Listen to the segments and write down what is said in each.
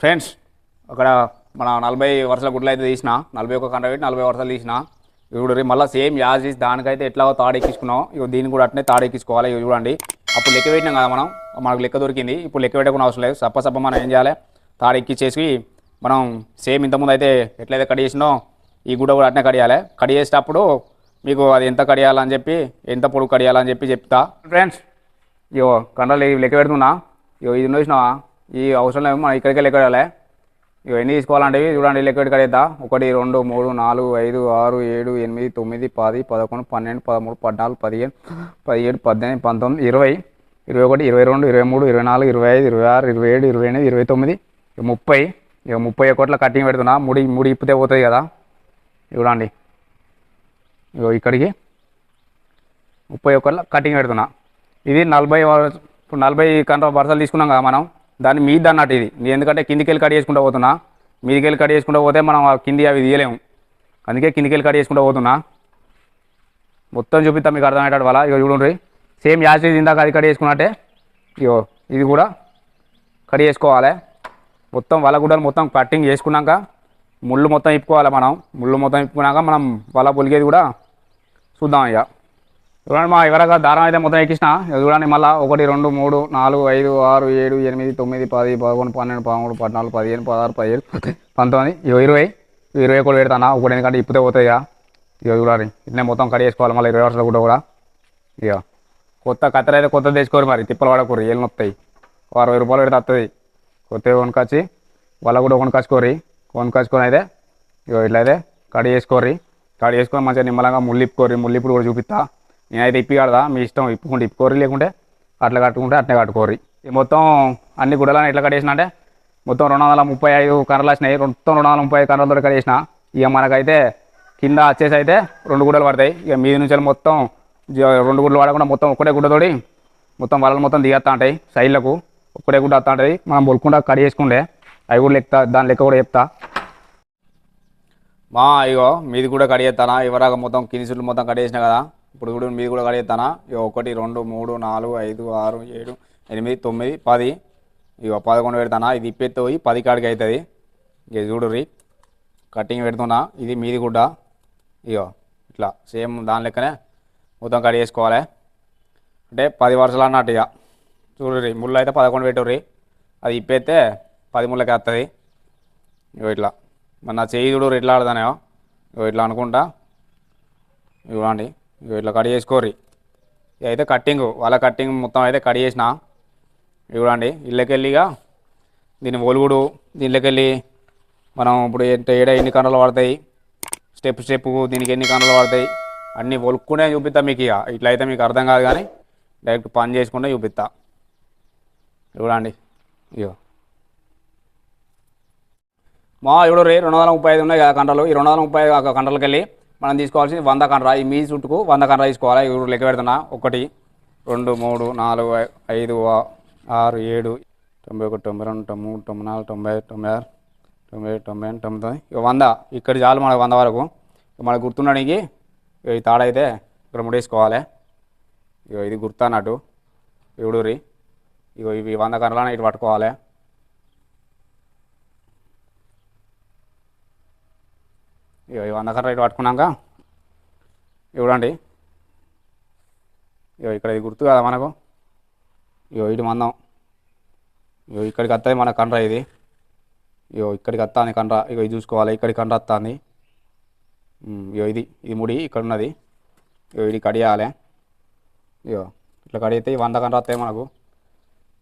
Friends అక్కడ మన 40 వరుసల గుడ్లు అయితే తీసిన 41 కంట పెట్టి 40 వరుసలు తీసిన ఇప్పుడు మళ్ళీ సేమ్ యాజ్ ఇస్ దానికైతే ఎట్లా తాడు ఎక్కించుకున్నాం ఇక దీన్ని కూడా అట్నే తాడు ఎక్కించుకోవాలి ఇక చూడండి అప్పుడు లెక్క పెట్టినాం కదా మనకు లెక్క దొరికింది ఇప్పుడు లెక్క పెట్టకుండా అవసరం లేదు సప్ప మనం ఏం చేయాలి తాడు ఎక్కించేసి మనం సేమ్ ఇంతకుముందు అయితే ఎట్లయితే కట్ చేసినో ఈ గుడ్డ కూడా అట్నే కడియాలి కట్ చేసేటప్పుడు మీకు అది ఎంత కడియాలని చెప్పి ఎంత పొడుగు కడియాలని చెప్పి చెప్తా ఫ్రెండ్స్ ఇగో కండలు లెక్క పెడుతున్నా ఇగో ఇది చూసినావా ఈ అవసరం లేదు మనం ఇక్కడికే లెక్క పెట్టాలి ఇక ఎన్ని తీసుకోవాలంటే చూడండి లెక్క పెట్టి కడిగేద్దా 1 2 3 4 5 6 7 8 9 10 11 12 13 14 15 17 18 19 20 21 22 23 24 25 26 27 28 29 30 ఇక 31 కట్టింగ్ పెడుతున్నా ముడి ఇప్పితే పోతుంది కదా చూడండి ఇగో ఇక్కడికి 31 కటింగ్ పెడుతున్నా ఇది 40 కంట వరుసలు తీసుకున్నాం కదా మనం దాన్ని మీద అన్నట్టు ఇది ఎందుకంటే కిందికెళ్ళి కట్ చేసుకుంటూ పోతున్నా మీదికెళ్ళి కట్ చేసుకుంటూ పోతే మనం కింది అవి తీయలేము అందుకే కిందికెళ్ళి కట్ చేసుకుంటూ పోతున్నా మొత్తం చూపిస్తా మీకు అర్థమయ్యేటట్టు వల్ల ఇక చూడండి సేమ్ యాజ్ ఇందాక అది కట్ చేసుకున్నట్టే ఇగో ఇది కూడా కట్ చేసుకోవాలి మొత్తం వల గుడ్డలు మొత్తం కటింగ్ చేసుకున్నాక ముళ్ళు మొత్తం ఇప్పుకోవాలి ముళ్ళు మొత్తం ఇప్పుకున్నాక మనం వల పొలిగేది కూడా చూద్దాం ఇక చూడండి మా ఎవరగా దారం అయితే మొత్తం ఎక్కించిన చూడండి మళ్ళీ 1 2 3 4 5 6 7 8 9 10 11 12 13 14 15 16 17 19 20 కూడా పెడతానా ఒకటి ఎందుకంటే ఇప్పుతే పోతాయి ఇక చూడాలి ఇట్నే మొత్తం కట్ చేసుకోవాలి మళ్ళీ 20 వరుసలు కూడా ఇక కొత్త కత్తెర అయితే కొత్త తెచ్చుకోరు మరి తిప్పలు పడకూరు ఏళ్ళు నొస్తాయి 60 రూపాయలు పెడితే వస్తుంది కొత్తవి కొనుకొచ్చి వాళ్ళ కూడా కొనుకొచ్చుకొని అయితే ఇక ఇట్లయితే కట్ చేసుకొని మంచిగా నిమ్మలంగా ముళ్ళిప్పుడు కూడా చూపిస్తా నేనైతే ఇప్పి కడదా మీ ఇష్టం ఇప్పుకుంటే ఇప్పుకోరి లేకుంటే అట్లా కట్టుకుంటే అట్నే కట్టుకోరి మొత్తం అన్ని గుడ్డలని ఎట్లా కట్టేసిన అంటే మొత్తం 235 కర్రలు వచ్చినాయి మొత్తం 235 కర్రలతో కట్టేసిన ఇక మనకైతే కింద వచ్చేసి అయితే 2 గుడ్డలు పడతాయి ఇక మీది నుంచి మొత్తం 2 గుడ్డలు పడకుండా మొత్తం ఒక్కటే గుడ్డతోటి మొత్తం వలలు మొత్తం దిగేస్తా ఉంటాయి సైడ్లకు ఒక్కటే గుడ్డ వస్తూ ఉంటుంది మనం బొలుకుండా కట్ చేసుకుంటే అవి కూడా దాని లెక్క కూడా చెప్తా ఇగో మీది కూడా కడిగేస్తానా ఇవరాగా మొత్తం కింది చుట్టూ మొత్తం కడిగేసిన కదా ఇప్పుడు కూడా మీది కూడా కడిగేస్తానా ఇక 1 2 3 4 5 6 7 8 9 10 ఇక 11 పెడతానా ఇది ఇప్పెత్తి పోయి 10 కాడికి అవుతుంది ఇక చూడుర్రి కటింగ్ పెడుతున్నా ఇది మీది గుడ్డ ఇక ఇట్లా సేమ్ దాని లెక్కనే మొత్తం కడిగేసుకోవాలి అంటే 10 వరుసలు అన్నట్టు ఇక చూడుర్రి ముళ్ళు అయితే 11 పెట్టుర్రి అది ఇప్పెత్తే 10 ముళ్ళకి వస్తుంది ఇక ఇట్లా మన చెయ్యి చూడు ఎట్లా ఆడదానేమో ఇట్లా అనుకుంటా ఇవ్వండి ఇట్లా కట్ చేసుకోర్రి ఇక అయితే వాళ్ళ కట్టింగ్ మొత్తం అయితే కట్ చేసిన చూడండి ఇళ్ళకెళ్ళిగా దీని ఒలుగుడు దీనిలోకెళ్ళి మనం ఇప్పుడు ఎన్ని కండలు పడతాయి స్టెప్ దీనికి ఎన్ని కండలు పడతాయి అన్నీ ఒలుక్కునే చూపిస్తా మీకు ఇక ఇట్లయితే మీకు అర్థం కాదు కానీ డైరెక్ట్ పని చేసుకుంటే చూపిస్తా చూడండి ఇక ఇప్పుడు 235 ఉన్నాయి కదా కండలు ఈ 235 కండలకి వెళ్ళి మనం తీసుకోవాల్సింది 100 కండ్ర ఈ మీ చుట్టుకు 100 కండ్ర తీసుకోవాలి ఇప్పుడు లెక్క పెడుతున్నా 1 2 3 4 5 6 7 91 92 93 94 95 96 97 98 99 100 ఇక్కడ చాలు మనకు 100 వరకు మనకు గుర్తుండడానికి ఈ తాడైతే ఇక్కడ ముడేసుకోవాలి ఇది గుర్తు అన్నట్టు ఇవి 100 కండలని ఇటు పట్టుకోవాలి ఇక 100 కర్ర ఇటు పట్టుకున్నాక చూడండి ఇక్కడ ఇది గుర్తు కదా మనకు ఇటు మందం ఇక్కడికి వస్తుంది మన కండ్ర ఇది ఇక్కడికి వస్తుంది కండ్ర ఇది చూసుకోవాలి ఇక్కడికి కండ్ర వస్తుంది ఇది ముడి ఇక్కడ ఉన్నది ఇది కడియాలి ఇట్లా కడిగితే 100 కండ్ర వస్తాయి మనకు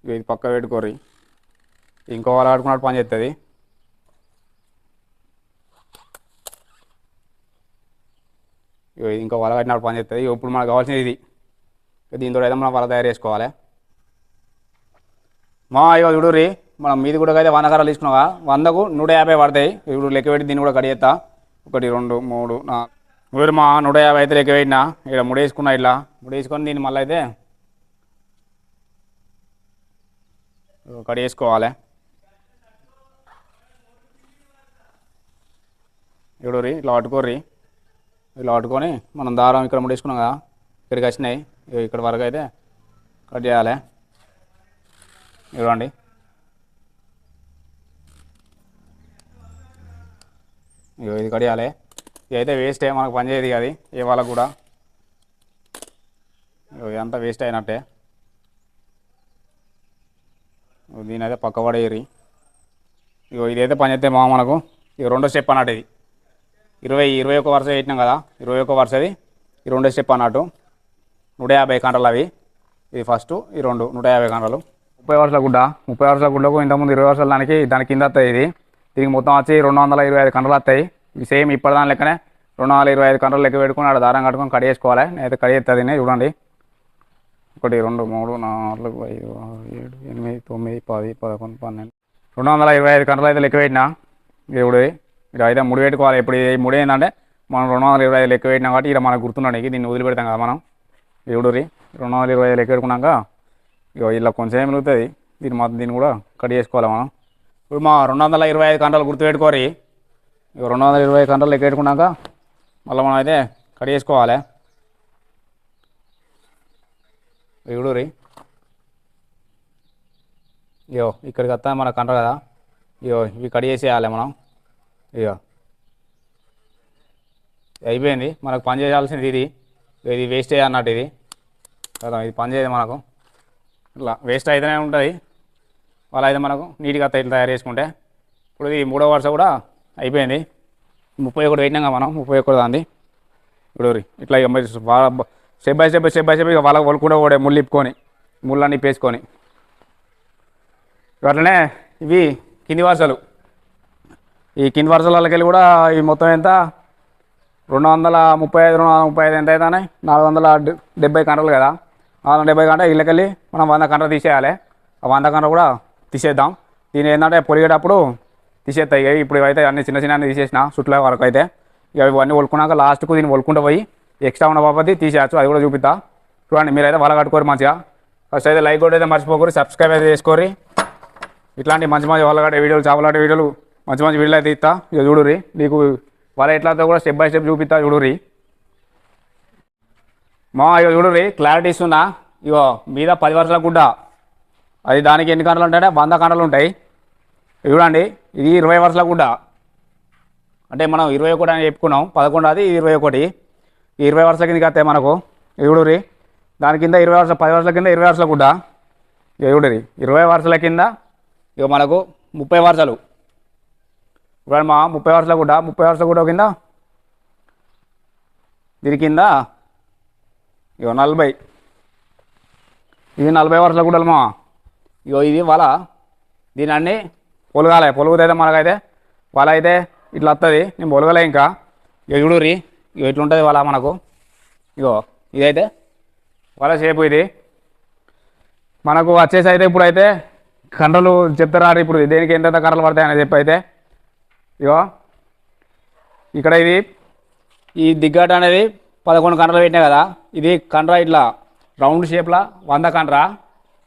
ఇది పక్క పెట్టుకోరి ఇంకో వాళ్ళు ఆడుకున్నట్టు పని చేస్తుంది ఇంకో వల కట్టినప్పుడు పని చేస్తుంది ఇప్పుడు మనకు కావాల్సింది ఇది దీంతో అయితే మనం వల తయారు చేసుకోవాలి చూడుర్రి మనం మీది కూడా అయితే 100 కర్రలు తీసుకున్నావా 100కు 150 పడతాయి ఇప్పుడు లెక్క పెట్టి దీన్ని కూడా కడిగేస్తా 1 2 3 4 మా 150 అయితే లెక్క పెట్టినా ఇక్కడ ముడేసుకున్నా ఇట్లా ముడేసుకొని దీన్ని మళ్ళీ అయితే కడిగేసుకోవాలి చూడుర్రి ఇట్లా పట్టుకోర్రి ఇలా పట్టుకొని మనం దారం ఇక్కడ ముడేసుకున్నాం కదా ఇక్కడికి వచ్చినాయి ఇక్కడ వరకు అయితే కట్ చేయాలి చూడండి ఇగో ఇది కడియాలి. ఇది అయితే వేస్టే, మనకు పనిచేయదు అది ఏ వాళ్ళకు కూడా. ఇదంతా వేస్ట్ అయినట్టే. దీని అయితే పక్క పడేయరి. ఇగో ఇదైతే పని చేస్తే మనకు ఇక రెండో స్టెప్ అన్నట్టు. ఇది 21 వరుస పెట్టినాం కదా, 21 వరుసది ఈ రెండో స్టెప్ అన్నట్టు. 150 కంటలు అవి. ఇది ఫస్ట్, ఈ రెండు 150 కంటలు. 30 వరుసల గుడ్డ, 30 వరుసల గుడ్డకు ఇంతకుముందు 20 వరుసల దాని కింద వస్తాయి. ఇది దీనికి మొత్తం వచ్చి 225 కంటలు వస్తాయి. ఇవి సేమ్ ఇప్పటిదాని లెక్కనే 225 కంటలు లెక్క పెట్టుకుని ఆడ దారం కట్టుకొని కడి చేసుకోవాలి. నేనైతే కడి చేస్తుంది చూడండి. 1 2 3 4 5 6 7 8 9 10 11 12 225 కంటలు అయితే లెక్క పెట్టినా. ఇప్పుడు ఇక్కడ అయితే ముడి పెట్టుకోవాలి. ఇప్పుడు ఈ ముడి ఏంటంటే మనం 225 లెక్క పెట్టినా కాబట్టి ఇక్కడ మనకు గుర్తున్నాడు. దీన్ని వదిలిపెడతాం కదా మనం. ఇప్పుడు 225 లెక్క పెట్టుకున్నాక ఇక ఇలా కొంచెం మిగులుతుంది. దీన్ని కూడా కట్ చేసుకోవాలి మనం. ఇప్పుడు మా 225 కంటలు గుర్తుపెట్టుకోరి. ఇక 220 కంటలు లెక్క పెట్టుకున్నాక మళ్ళీ మనం అయితే కట్ చేసుకోవాలి. ఇప్పుడు ఇగో ఇక్కడికి వస్తా మన కంట కదా, ఇగో ఇవి కట్ చేసేయాలి మనం. ఇక అయిపోయింది మనకు పని చేయాల్సింది. ఇది వేస్ట్ అన్నట్టు. ఇది కదా, ఇది పని చేయదు మనకు. ఇట్లా వేస్ట్ అయితేనే ఉంటుంది. వాళ్ళ అయితే మనకు నీట్గా ఇట్లా తయారు చేసుకుంటే. ఇప్పుడు ఈ 3వ వరుస కూడా అయిపోయింది. 31 పెట్టినాక మనం 31 దాంది. ఇప్పుడు ఇట్లా స్టెప్ బై స్టెప్ ఇక వాళ్ళకి కూడా కూడా ముళ్ళు ఇప్పుకొని ముళ్ళని ఇప్పేసుకొని అట్లనే ఇవి కింది వరుసలు. ఈ కింది వరుసలకి వెళ్ళి కూడా ఈ మొత్తం ఎంత 235 ఎంత అవుతాయి? 470 కంటలు కదా. 470 కంట ఇళ్ళకెళ్ళి మనం 100 కంటలు తీసేయాలి. ఆ 100 కంట కూడా తీసేద్దాం. దీని ఏంటంటే పొలిగేటప్పుడు తీసేస్తాయి. ఇప్పుడు ఇవైతే అన్ని చిన్న చిన్న తీసేసిన చుట్ల వరకు అయితే. ఇక ఇవన్నీ వలుకున్నాక లాస్ట్కు దీన్ని వలుకుంటూ పోయి ఎక్స్ట్రా ఉన్న బాబతి తీసేయచ్చు. అది కూడా చూపిస్తా చూడండి. మీరైతే వల కట్టుకోరు మంచిగా. ఫస్ట్ అయితే లైక్ కూడా అయితే మర్చిపోకూరి, సబ్స్క్రైబ్ అయితే చేసుకోరి. ఇట్లాంటి మంచి వలగడ్డ వీడియోలు, చేపలాట వీడియోలు, మంచి వీడియోలు అయితే ఇస్తా. ఇక చూడుర్రి. నీకు వాళ్ళ ఎట్లయితే కూడా స్టెప్ బై స్టెప్ చూపిస్తా చూడుర్రి. ఇక చూడుర్రి క్లారిటీ ఇస్తున్నా. ఇగో మీద 10 వరుసల గుడ్డ, అది దానికి ఎన్ని కంటలు ఉంటాయంటే 100 కంటలు ఉంటాయి. చూడండి ఇది 20 వరుసల గుడ్డ. అంటే మనం 21 అని చెప్పుకున్నాం, 11 అది 21. ఈ 20 వరుసల కిందకి వస్తాయి మనకు. చూడుర్రి దాని కింద 20 వరుస 10 వరుసల కింద 20 వరుసల గుడ్డ. చూడుర్రి 20 వరుసల కింద ఇక మనకు 30 వరుసలు. ఇప్పుడు మా 30 వరుసల గుడ్డ, 30 వరుసల గుడ్డ కింద దీని కింద ఇక 40. ఇది 40 వరుసల గుడ్డలు మా. ఇగో ఇది వల. దీని అన్నీ పొలగాలి. పొలుగుతైతే మనకైతే వల అయితే ఇట్లా వస్తుంది. నేను పొలగలే ఇంకా. ఇక చూడుర్రి ఇక ఇట్లుంటుంది వల మనకు. ఇగో ఇదైతే వల షేపు. ఇది మనకు వచ్చేసి అయితే ఇప్పుడైతే కండలు చెప్తారా ఇప్పుడు దేనికి ఎంత కండలు పడతాయని చెప్పి అయితే ఇగో ఇక్కడ ఇది ఈ దిగ్గట అనేది 11 కండలు పెట్టినాయి కదా. ఇది కండ్ర ఇట్లా రౌండ్ షేప్లా 100 కండ్ర.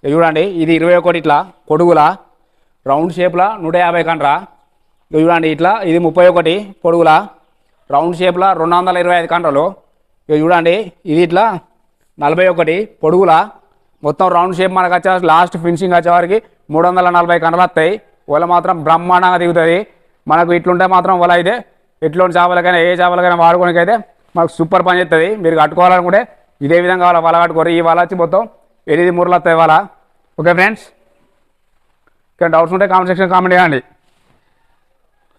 చూడండి ఇది 21 ఇట్లా పొడుగుల రౌండ్ షేప్లా 150 కండ్ర. చూడండి ఇట్లా ఇది 31 పొడుగుల రౌండ్ షేప్లా 225 కండ్రలు. ఇక చూడండి ఇది ఇట్లా 41 పొడుగుల మొత్తం రౌండ్ షేప్ మనకు వచ్చే లాస్ట్ ఫినిషింగ్ వచ్చేవారికి 340 కండలు వస్తాయి. వల మాత్రం బ్రహ్మాండంగా దిగుతుంది మనకు. ఇట్లుంటే మాత్రం వల అయితే ఎట్లోని చేపలకైనా ఏ చేపలకైనా వాడుకోనికి అయితే మనకు సూపర్ పని చేస్తుంది. మీరు కట్టుకోవాలనుకుంటే ఇదే విధంగా వల కట్టుకోరు. ఈ వల వచ్చి మొత్తం 8 మూరలు వస్తాయి వల. ఓకే ఫ్రెండ్స్, ఇక్కడ డౌట్స్ ఉంటే కామెంట్ సెక్షన్ కామెంట్ చేయండి.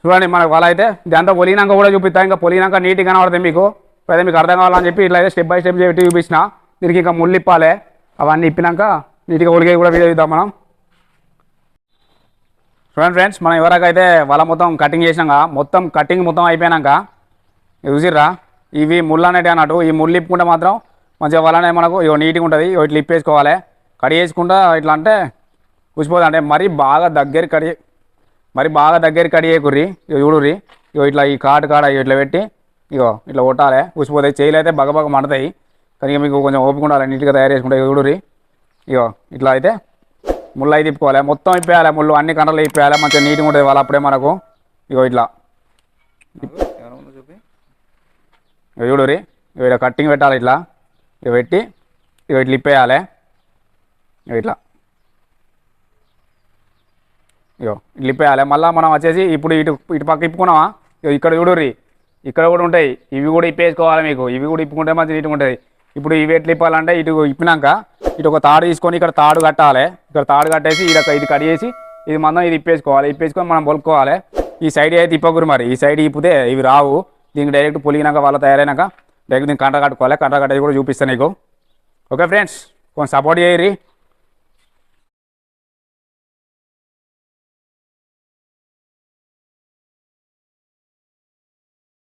చూడండి మనకు వల అయితే దాంతో పొలిగినాక కూడా చూపిస్తా. ఇంకా పొలిగినాక నీట్గా కనబడుతుంది మీకు. అయితే మీకు అర్థం కావాలని చెప్పి ఇట్లా అయితే స్టెప్ బై స్టెప్ చేసి చూపించిన. దీనికి ఇంకా ముళ్ళు ఇప్పాలి. అవన్నీ ఇప్పినాక నీట్గా ఒలిగే కూడా వీడియో ఇద్దాం మనం. చూడండి ఫ్రెండ్స్, మనం ఎవరికైతే వల మొత్తం కటింగ్ చేసినాక మొత్తం కటింగ్ మొత్తం అయిపోయాక చూసిర్రా ఇవి ముళ్ళు అనేవి అన్నట్టు. ఈ ముళ్ళు ఇప్పుకుంటే మాత్రం మంచిగా వల అనేది మనకు ఇవి నీట్గా ఉంటుంది. ఇట్లా ఇప్పేసుకోవాలి. కడి చేసుకుంటా ఇట్లా అంటే కూసిపోతుంది. అంటే మరీ బాగా దగ్గర కడి చేయకుర్రి. ఇక చూడుర్రి ఇగో ఇట్లా ఈ కాడ ఇట్లా పెట్టి ఇగో ఇట్లా కొట్టాలి. కూసిపోతాయి. చేయలు అయితే బగ మండుతాయి. కానీ మీకు కొంచెం ఓపిక ఉండాలి. నీట్గా తయారు చేసుకుంటే చూడుర్రి ఇగో ఇట్లా అయితే ముళ్ళు అయితే తిప్పుకోవాలి. మొత్తం ఇప్పేయాలి. ముళ్ళు అన్ని కండలు ఇప్పేయాలి. మంచిగా నీట్గా ఉంటుంది వాళ్ళు. అప్పుడే మనకు ఇగో ఇట్లా చూడుర్రి ఇక కట్టింగ్ పెట్టాలి. ఇట్లా ఇక పెట్టి ఇక ఇట్లా ఇప్పేయాలి. ఇట్లా ఇట్లా ఇప్పేయాలి. మళ్ళీ మనం వచ్చేసి ఇప్పుడు ఇటు పక్క ఇప్పుకున్నామా ఇక్కడ చూడుర్రి, ఇక్కడ కూడా ఉంటాయి. ఇవి కూడా ఇప్పేసుకోవాలి మీకు. ఇవి కూడా ఇప్పుకుంటే మంచి నీట్గా ఉంటుంది. ఇప్పుడు ఇవి ఎట్లా ఇప్పాలంటే ఇటు ఇప్పినాక ఇటు ఒక తాడు తీసుకొని ఇక్కడ తాడు కట్టాలి. ఇక్కడ తాడు కట్టేసి ఇది కడిగేసి ఇది మందం ఇది ఇప్పేసుకోవాలి. ఇప్పేసుకొని మనం పొలుకోవాలి. ఈ సైడ్ అయితే ఇప్పకూరు మరి. ఈ సైడ్ ఇప్పితే ఇవి రావు. దీనికి డైరెక్ట్ పొలిగినాక వాళ్ళు తయారైనాక డైరెక్ట్ దీనికి కంట కట్టుకోవాలి. కంట కట్టేది కూడా చూపిస్తాను నీకు. ఓకే ఫ్రెండ్స్, కొంచెం సపోర్ట్ చేయరి.